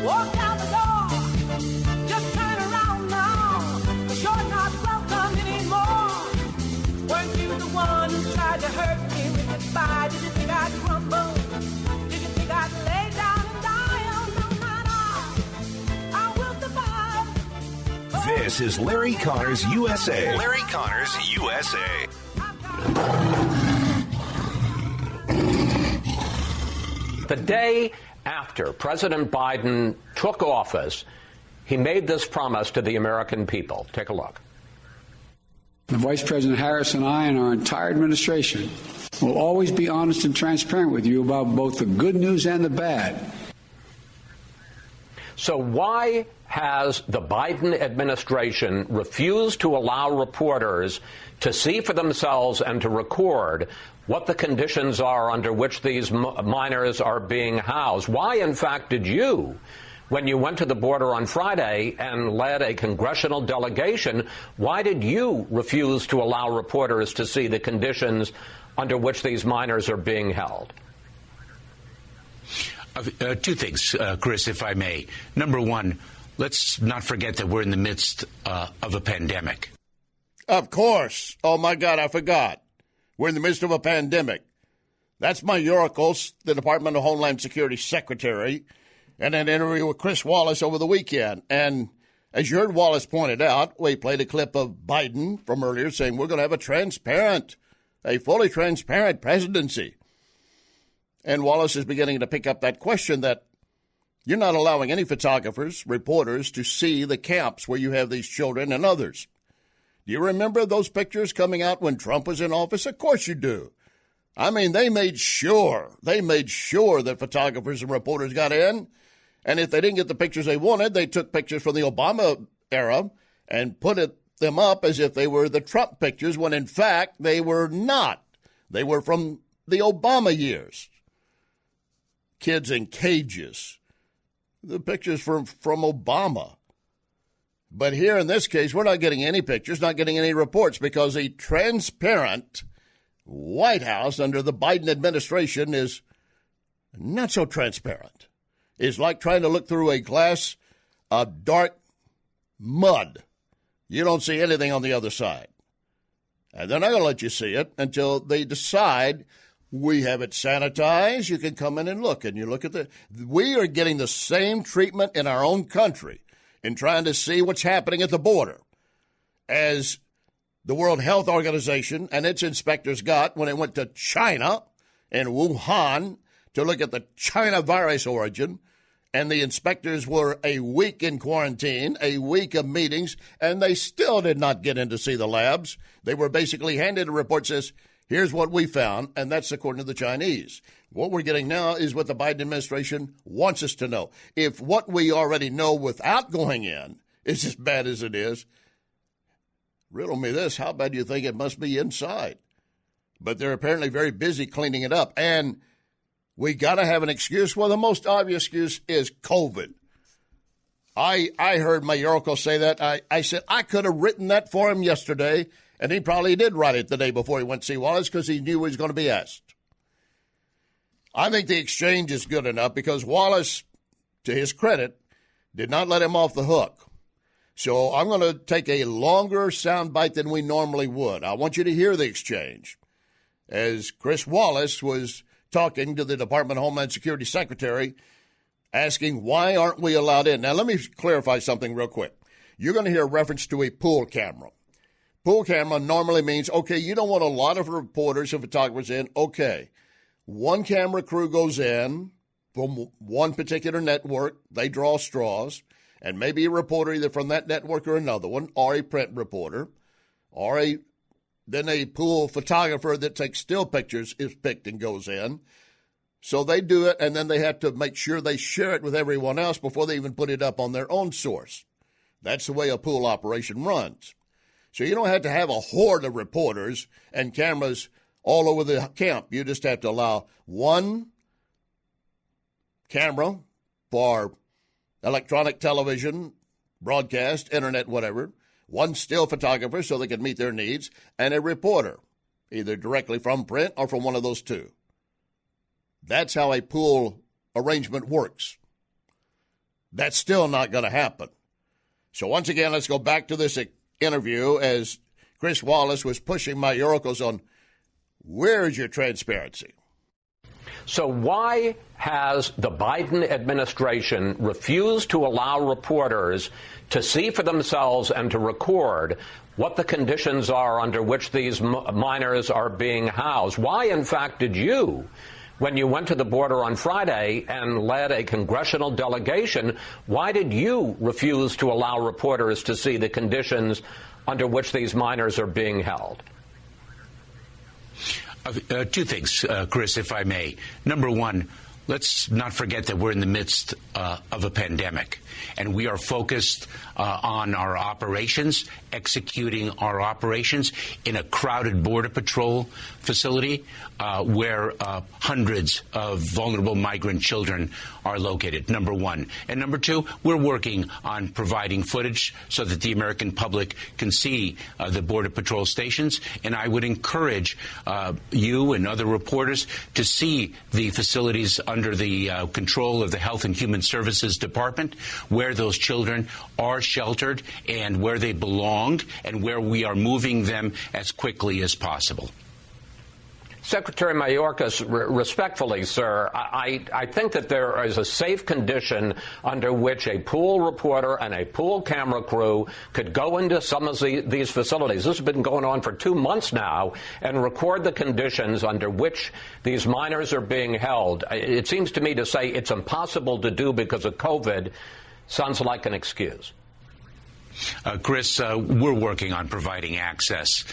Walk out the door, just turn around now. You're not welcome anymore. Weren't you the one who tried to hurt me with goodbye? Did you think I'd crumble? Did you think I'd lay down and die? Oh, no, I will survive. This is Larry Connor's USA. Larry Connor's USA. The day after President Biden took office, he made this promise to the American people. Take a look. The Vice President Harris and I and our entire administration will always be honest and transparent with you about both the good news and the bad. So why has the Biden administration refused to allow reporters to see for themselves and to record what the conditions are under which these minors are being housed? Why, in fact, did you, when you went to the border on Friday and led a congressional delegation, why did you refuse to allow reporters to see the conditions under which these minors are being held? Two things, Chris, if I may. Number one, let's not forget that we're in the midst of a pandemic. Of course. Oh, my God, I forgot. We're in the midst of a pandemic. That's Mayorkas, the Department of Homeland Security Secretary, in an interview with Chris Wallace over the weekend. And as you heard Wallace pointed out, we played a clip of Biden from earlier saying we're going to have a fully transparent presidency. And Wallace is beginning to pick up that question that you're not allowing any photographers, reporters to see the camps where you have these children and others. Do you remember those pictures coming out when Trump was in office? Of course you do. I mean, they made sure that photographers and reporters got in. And if they didn't get the pictures they wanted, they took pictures from the Obama era and put them up as if they were the Trump pictures, when in fact they were not. They were from the Obama years. Kids in cages. The pictures from Obama. But here in this case, we're not getting any pictures, not getting any reports, because a transparent White House under the Biden administration is not so transparent. It's like trying to look through a glass of dark mud. You don't see anything on the other side. And they're not going to let you see it until they decide we have it sanitized. You can come in and look, and you look at we are getting the same treatment in our own country in trying to see what's happening at the border as the World Health Organization and its inspectors got when it went to China and Wuhan to look at the China virus origin. And the inspectors were a week in quarantine, a week of meetings, and they still did not get in to see the labs. They were basically handed a report that says, here's what we found, and that's according to the Chinese. What we're getting now is what the Biden administration wants us to know. If what we already know without going in is as bad as it is, riddle me this, how bad do you think it must be inside? But they're apparently very busy cleaning it up. And we got to have an excuse. Well, the most obvious excuse is COVID. I heard Mayorkas say that. I said I could have written that for him yesterday, and he probably did write it the day before he went to see Wallace because he knew he was going to be asked. I think the exchange is good enough because Wallace, to his credit, did not let him off the hook. So I'm going to take a longer soundbite than we normally would. I want you to hear the exchange as Chris Wallace was talking to the Department of Homeland Security Secretary, asking why aren't we allowed in. Now, let me clarify something real quick. You're going to hear a reference to a pool camera. Pool camera normally means, okay, you don't want a lot of reporters and photographers in. Okay, one camera crew goes in from one particular network. They draw straws, and maybe a reporter either from that network or another one, or a print reporter, or then a pool photographer that takes still pictures is picked and goes in. So they do it, and then they have to make sure they share it with everyone else before they even put it up on their own source. That's the way a pool operation runs. So you don't have to have a horde of reporters and cameras all over the camp. You just have to allow one camera for electronic television, broadcast, internet, whatever, one still photographer so they can meet their needs, and a reporter, either directly from print or from one of those two. That's how a pool arrangement works. That's still not going to happen. So once again, let's go back to this interview as Chris Wallace was pushing Mayorkas on where's your transparency? So why has the Biden administration refused to allow reporters to see for themselves and to record what the conditions are under which these minors are being housed? Why, in fact, did you, when you went to the border on Friday and led a congressional delegation, why did you refuse to allow reporters to see the conditions under which these minors are being held? Two things, Chris, if I may. Number one, let's not forget that we're in the midst of a pandemic, and we are focused on our operations, executing our operations in a crowded Border Patrol facility where hundreds of vulnerable migrant children are located, number one. And number two, we're working on providing footage so that the American public can see the Border Patrol stations. And I would encourage you and other reporters to see the facilities under the control of the Health and Human Services Department, where those children are sheltered and where they belong and where we are moving them as quickly as possible. Secretary Mayorkas, respectfully, sir, I think that there is a safe condition under which a pool reporter and a pool camera crew could go into some of these facilities. This has been going on for 2 months now, and record the conditions under which these minors are being held. It seems to me to say it's impossible to do because of COVID sounds like an excuse. Chris, we're working on providing access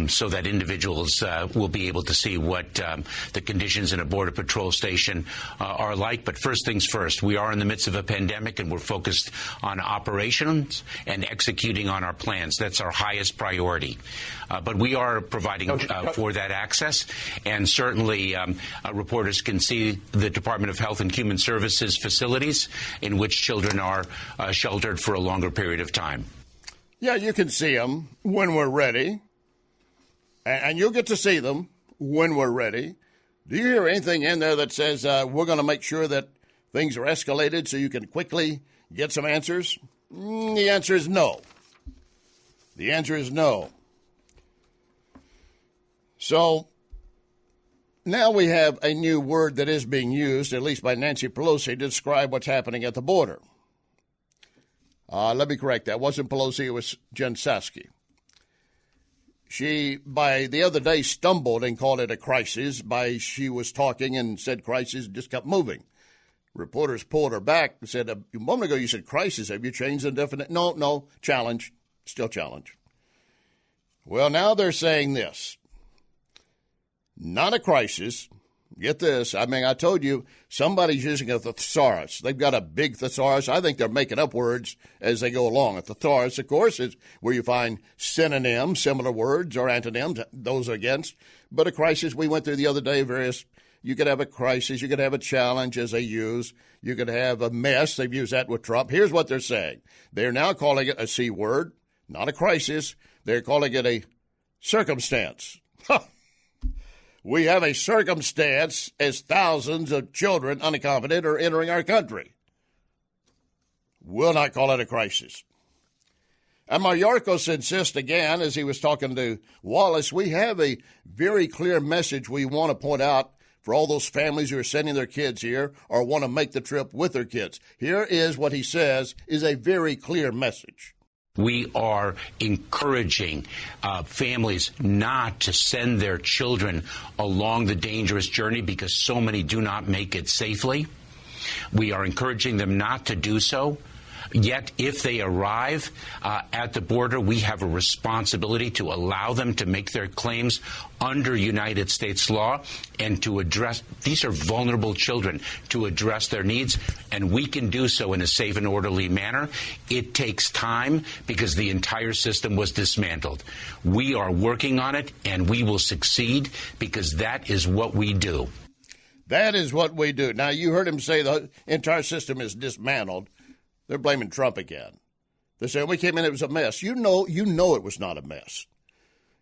so that individuals will be able to see what the conditions in a Border Patrol station are like. But first things first, we are in the midst of a pandemic, and we're focused on operations and executing on our plans. That's our highest priority. But we are providing for that access, and certainly reporters can see the Department of Health and Human Services facilities in which children are sheltered for a longer period of time. Yeah, you can see them when we're ready, and you'll get to see them when we're ready. Do you hear anything in there that says we're going to make sure that things are escalated so you can quickly get some answers? The answer is no. The answer is no. So now we have a new word that is being used, at least by Nancy Pelosi, to describe what's happening at the border. Let me correct that. It wasn't Pelosi, it was Jen Psaki. She, by the other day, stumbled and called it a crisis. She was talking and said crisis and just kept moving. Reporters pulled her back and said, a moment ago you said crisis. Have you changed the definite? No, challenge. Still challenge. Well, now they're saying this. Not a crisis. Get this. I mean, I told you, somebody's using a thesaurus. They've got a big thesaurus. I think they're making up words as they go along. A thesaurus, of course, is where you find synonyms, similar words, or antonyms, those are against. But a crisis, we went through the other day, you could have a crisis, you could have a challenge, as they use. You could have a mess. They've used that with Trump. Here's what they're saying. They're now calling it a C word, not a crisis. They're calling it a circumstance. We have a circumstance as thousands of children, unaccompanied, are entering our country. We'll not call it a crisis. And Mayorkas insists again, as he was talking to Wallace, we have a very clear message we want to point out for all those families who are sending their kids here or want to make the trip with their kids. Here is what he says is a very clear message. We are encouraging families not to send their children along the dangerous journey because so many do not make it safely. We are encouraging them not to do so. Yet, if they arrive at the border, we have a responsibility to allow them to make their claims under United States law and to address, these are vulnerable children, to address their needs, and we can do so in a safe and orderly manner. It takes time because the entire system was dismantled. We are working on it, and we will succeed because that is what we do. That is what we do. Now, you heard him say the entire system is dismantled. They're blaming Trump again. They say, we came in, it was a mess. You know it was not a mess.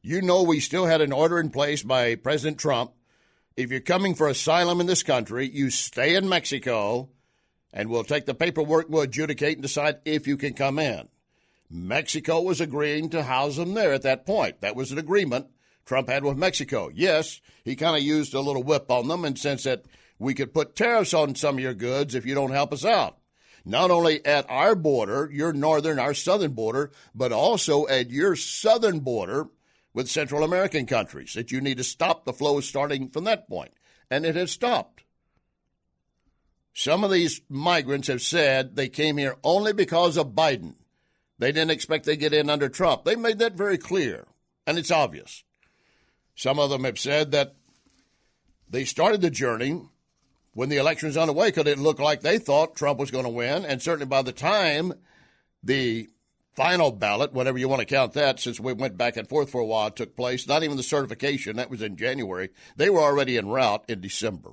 You know we still had an order in place by President Trump. If you're coming for asylum in this country, you stay in Mexico. And we'll take the paperwork, we'll adjudicate and decide if you can come in. Mexico was agreeing to house them there at that point. That was an agreement Trump had with Mexico. Yes, he kind of used a little whip on them in the sense that we could put tariffs on some of your goods if you don't help us out. Not only at our border, your northern, our southern border, but also at your southern border with Central American countries, that you need to stop the flow starting from that point. And it has stopped. Some of these migrants have said they came here only because of Biden. They didn't expect they'd get in under Trump. They made that very clear, and it's obvious. Some of them have said that they started the journey when the election was underway because it looked like they thought Trump was going to win, and certainly by the time the final ballot, whatever you want to count that, since we went back and forth for a while, took place, not even the certification, that was in January, they were already en route in December.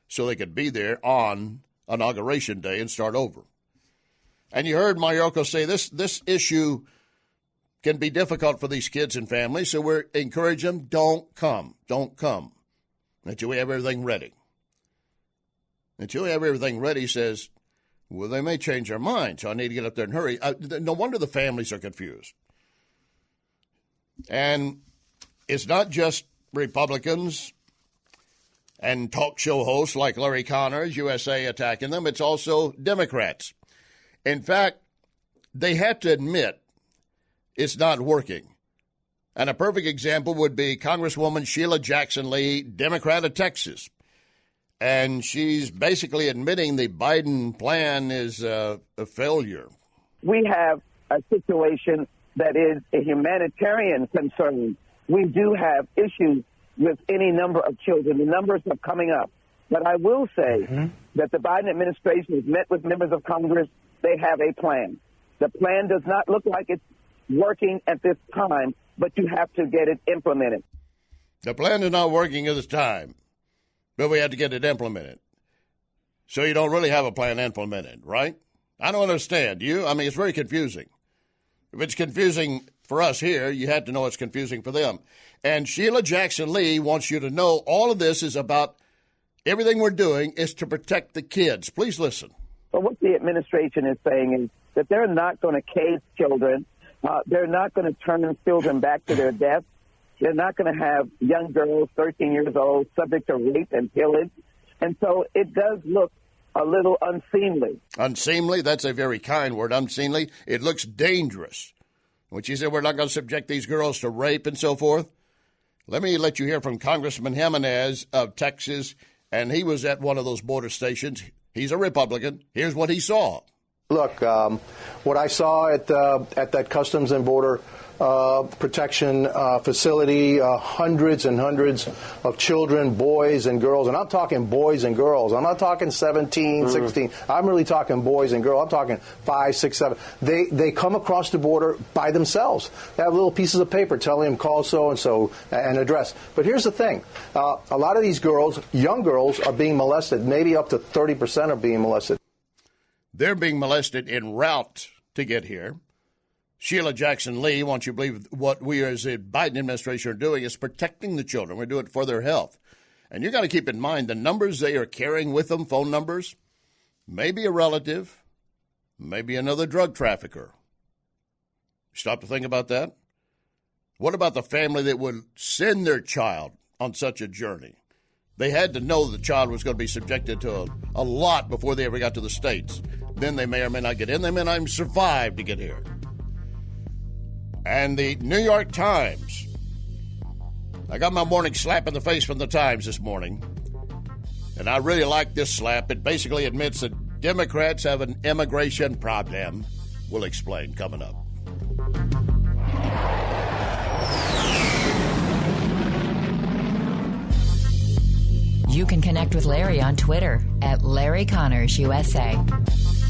So they could be there on Inauguration Day and start over. And you heard Mayorkas say this issue can be difficult for these kids and families, so we're encouraging them, don't come until we have everything ready. Until we have everything ready, says, well, they may change their mind, so I need to get up there and hurry. No wonder the families are confused. And it's not just Republicans and talk show hosts like Larry Connors, USA, attacking them. It's also Democrats. In fact, they have to admit it's not working. And a perfect example would be Congresswoman Sheila Jackson Lee, Democrat of Texas. And she's basically admitting the Biden plan is a failure. We have a situation that is a humanitarian concern. We do have issues with any number of children. The numbers are coming up. But I will say that the Biden administration has met with members of Congress. They have a plan. The plan does not look like it's working at this time, but you have to get it implemented. The plan is not working at this time, but we have to get it implemented. So you don't really have a plan implemented, right? I don't understand. You? I mean, it's very confusing. If it's confusing for us here, you had to know it's confusing for them. And Sheila Jackson Lee wants you to know all of this is about everything we're doing is to protect the kids. Please listen. But what the administration is saying is that they're not going to cage children. They're not going to turn children back to their deaths. They're not going to have young girls, 13 years old, subject to rape and pillage. And so it does look a little unseemly. Unseemly? That's a very kind word, unseemly. It looks dangerous. When she said we're not going to subject these girls to rape and so forth, let me let you hear from Congressman Jimenez of Texas, and he was at one of those border stations. He's a Republican. Here's what he saw. Look, what I saw at that Customs and Border Protection facility, hundreds and hundreds of children, boys and girls, and I'm talking boys and girls. I'm not talking 17, 16. I'm really talking boys and girls. I'm talking 5, 6, 7. They come across the border by themselves. They have little pieces of paper telling them call so-and-so and address. But here's the thing. A lot of these girls, young girls, are being molested. Maybe up to 30% are being molested. They're being molested en route to get here. Sheila Jackson Lee wants you to believe what we as the Biden administration are doing is protecting the children. We're doing it for their health. And you got to keep in mind the numbers they are carrying with them, phone numbers, maybe a relative, maybe another drug trafficker. Stop to think about that. What about the family that would send their child on such a journey? They had to know the child was going to be subjected to a lot before they ever got to the States. Then they may or may not get in. They may not even survive to get here. And the New York Times. I got my morning slap in the face from the Times this morning. And I really like this slap. It basically admits that Democrats have an immigration problem. We'll explain coming up. You can connect with Larry on Twitter @LarryConnorsUSA.